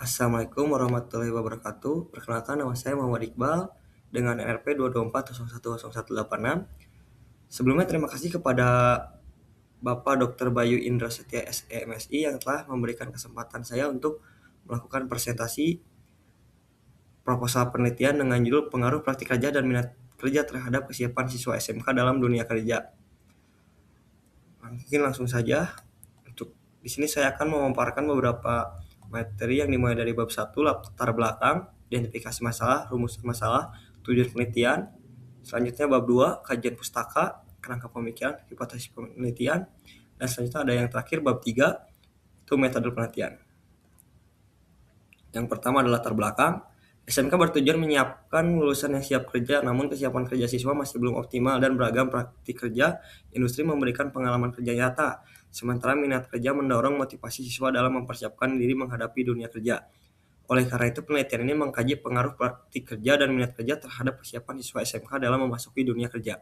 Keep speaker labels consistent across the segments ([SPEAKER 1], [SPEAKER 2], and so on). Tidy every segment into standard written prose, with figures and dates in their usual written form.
[SPEAKER 1] Assalamualaikum warahmatullahi wabarakatuh. Perkenalkan nama saya Muhammad Iqbal dengan NRP 224010186. Sebelumnya terima kasih kepada Bapak Dr. Bayu Indra Setia SEMSI yang telah memberikan kesempatan saya untuk melakukan presentasi proposal penelitian dengan judul Pengaruh Praktik Kerja dan Minat Kerja terhadap Kesiapan Siswa SMK dalam Dunia Kerja. Mungkin langsung saja. Untuk di sini saya akan memaparkan beberapa materi yang dimulai dari bab 1, latar belakang, identifikasi masalah, rumus masalah, tujuan penelitian. Selanjutnya bab 2, kajian pustaka, kerangka pemikiran, hipotesis penelitian. Dan selanjutnya ada yang terakhir bab 3, itu metode penelitian. Yang pertama adalah latar belakang. SMK bertujuan menyiapkan lulusan yang siap kerja, namun kesiapan kerja siswa masih belum optimal dan beragam praktik kerja industri memberikan pengalaman kerja nyata. Sementara minat kerja mendorong motivasi siswa dalam mempersiapkan diri menghadapi dunia kerja. Oleh karena itu, penelitian ini mengkaji pengaruh praktik kerja dan minat kerja terhadap kesiapan siswa SMK dalam memasuki dunia kerja.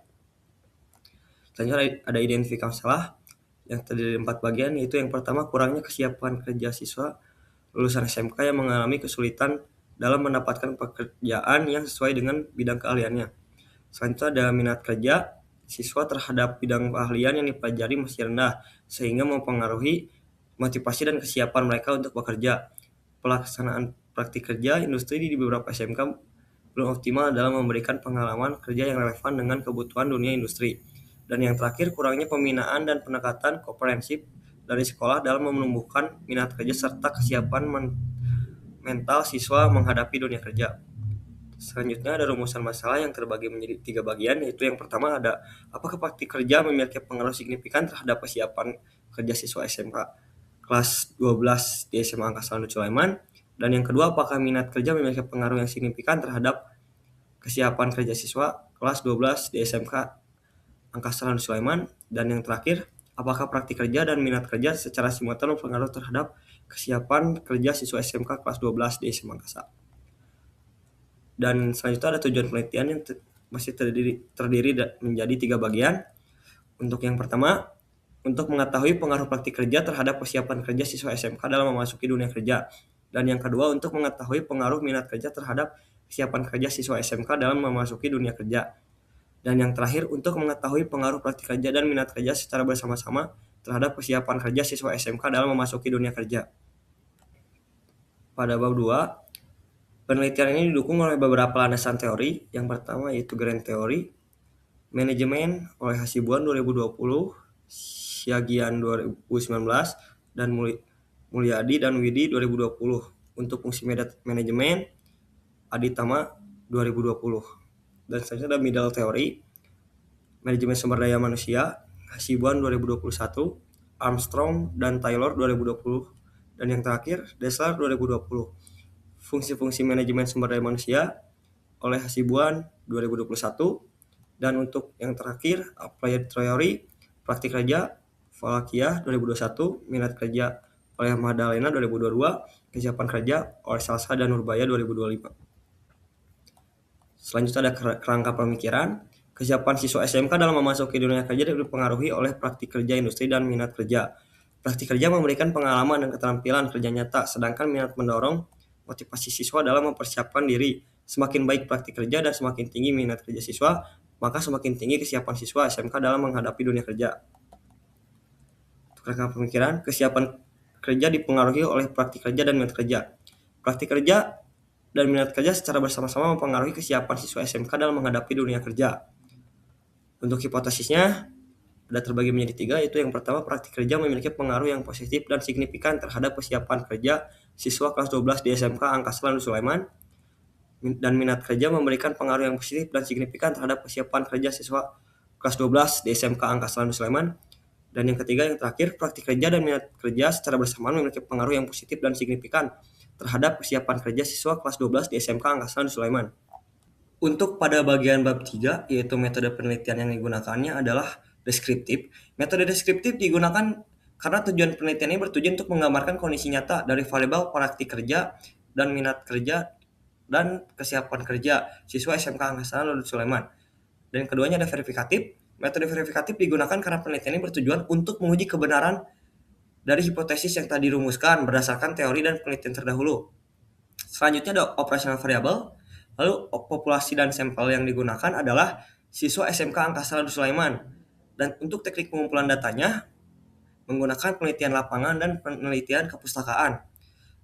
[SPEAKER 1] Selanjutnya ada identifikasi masalah yang terdiri dari 4 bagian, yaitu yang pertama kurangnya kesiapan kerja siswa lulusan SMK yang mengalami kesulitan dalam mendapatkan pekerjaan yang sesuai dengan bidang keahliannya. Selanjutnya ada minat kerja siswa terhadap bidang keahlian yang dipelajari masih rendah, sehingga mempengaruhi motivasi dan kesiapan mereka untuk bekerja. Pelaksanaan praktik kerja industri di beberapa SMK belum optimal dalam memberikan pengalaman kerja yang relevan dengan kebutuhan dunia industri. Dan yang terakhir, kurangnya pembinaan dan pendekatan komprehensif dari sekolah dalam menumbuhkan minat kerja serta kesiapan mental siswa menghadapi dunia kerja. Selanjutnya ada rumusan masalah yang terbagi menjadi 3 bagian, yaitu yang pertama ada apakah praktik kerja memiliki pengaruh signifikan terhadap kesiapan kerja siswa SMK kelas 12 di SMA Angkasa Sulaiman, dan yang kedua apakah minat kerja memiliki pengaruh yang signifikan terhadap kesiapan kerja siswa kelas 12 di SMK Angkasa Sulaiman, dan yang terakhir apakah praktik kerja dan minat kerja secara simultan berpengaruh terhadap kesiapan kerja siswa SMK kelas 12 di SMA Angkasa. Dan selanjutnya ada tujuan penelitian yang masih terdiri menjadi 3 bagian. Untuk yang pertama, untuk mengetahui pengaruh praktik kerja terhadap kesiapan kerja siswa SMK dalam memasuki dunia kerja. Dan yang kedua, untuk mengetahui pengaruh minat kerja terhadap kesiapan kerja siswa SMK dalam memasuki dunia kerja. Dan yang terakhir, untuk mengetahui pengaruh praktik kerja dan minat kerja secara bersama-sama terhadap kesiapan kerja siswa SMK dalam memasuki dunia kerja. Pada bab 2, penelitian ini didukung oleh beberapa landasan teori. Yang pertama yaitu Grand Theory, Manajemen oleh Hasibuan 2020, Syagian 2019, dan Mulyadi dan Widi 2020. Untuk fungsi manajemen, Aditama 2020. Dan selanjutnya ada Middle Theory, Manajemen Sumber Daya Manusia, Hasibuan 2021, Armstrong dan Taylor 2020, dan yang terakhir Dessler 2020. Fungsi-fungsi manajemen sumber daya manusia oleh Hasibuan 2021, dan untuk yang terakhir Applied Theory, Praktik Kerja Valakia 2021, Minat Kerja oleh Madalena 2022, Kesiapan Kerja oleh Salsa dan Nurbaya 2025. Selanjutnya ada kerangka pemikiran. Kesiapan siswa SMK dalam memasuki dunia kerja dipengaruhi oleh praktik kerja industri dan minat kerja. Praktik kerja memberikan pengalaman dan keterampilan kerja nyata, sedangkan minat mendorong motivasi siswa dalam mempersiapkan diri. Semakin baik praktik kerja dan semakin tinggi minat kerja siswa, maka semakin tinggi kesiapan siswa SMK dalam menghadapi dunia kerja. Kerangka pemikiran, kesiapan kerja dipengaruhi oleh praktik kerja dan minat kerja. Praktik kerja dan minat kerja secara bersama-sama mempengaruhi kesiapan siswa SMK dalam menghadapi dunia kerja. Untuk hipotesisnya ada terbagi menjadi 3, yaitu yang pertama, praktik kerja memiliki pengaruh yang positif dan signifikan terhadap kesiapan kerja siswa kelas 12 di SMK Angkasa Sulaiman, dan minat kerja memberikan pengaruh yang positif dan signifikan terhadap kesiapan kerja siswa kelas 12 di SMK Angkasa Sulaiman. Dan yang ketiga, yang terakhir, praktik kerja dan minat kerja secara bersamaan memiliki pengaruh yang positif dan signifikan terhadap kesiapan kerja siswa kelas 12 di SMK Angkasa Sulaiman. Untuk pada bagian bab 3, yaitu metode penelitian yang digunakannya adalah deskriptif. Metode deskriptif digunakan karena tujuan penelitian ini bertujuan untuk menggambarkan kondisi nyata dari variabel praktik kerja dan minat kerja dan kesiapan kerja siswa SMK Angkasa Sulaiman. Dan keduanya ada verifikatif. Metode verifikatif digunakan karena penelitian ini bertujuan untuk menguji kebenaran dari hipotesis yang tadi dirumuskan berdasarkan teori dan penelitian terdahulu. Selanjutnya ada operational variable. Lalu populasi dan sampel yang digunakan adalah siswa SMK Angkasa Abdul Sulaiman. Dan untuk teknik pengumpulan datanya menggunakan penelitian lapangan dan penelitian kepustakaan.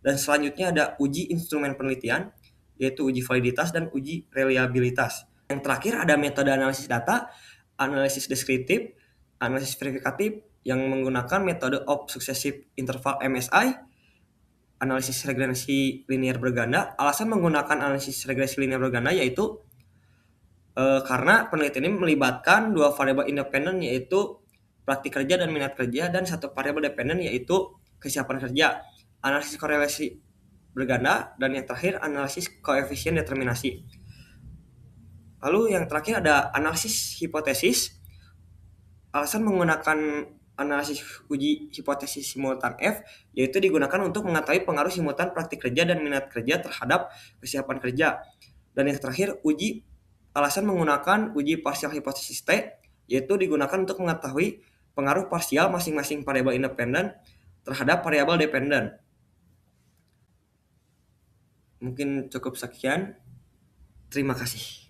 [SPEAKER 1] Dan selanjutnya ada uji instrumen penelitian, yaitu uji validitas dan uji reliabilitas. Yang terakhir ada metode analisis data, analisis deskriptif, analisis verifikatif yang menggunakan metode of successive interval MSI, analisis regresi linear berganda. Alasan menggunakan analisis regresi linear berganda yaitu karena penelitian ini melibatkan dua variabel independen yaitu praktik kerja dan minat kerja, dan satu variabel dependen yaitu kesiapan kerja. Analisis korelasi berganda, dan yang terakhir analisis koefisien determinasi. Lalu yang terakhir ada analisis hipotesis. Alasan menggunakan analisis uji hipotesis simultan F yaitu digunakan untuk mengetahui pengaruh simultan praktik kerja dan minat kerja terhadap kesiapan kerja. Dan yang terakhir alasan menggunakan uji parsial hipotesis T yaitu digunakan untuk mengetahui pengaruh parsial masing-masing variabel independen terhadap variabel dependen. Mungkin cukup sekian. Terima kasih.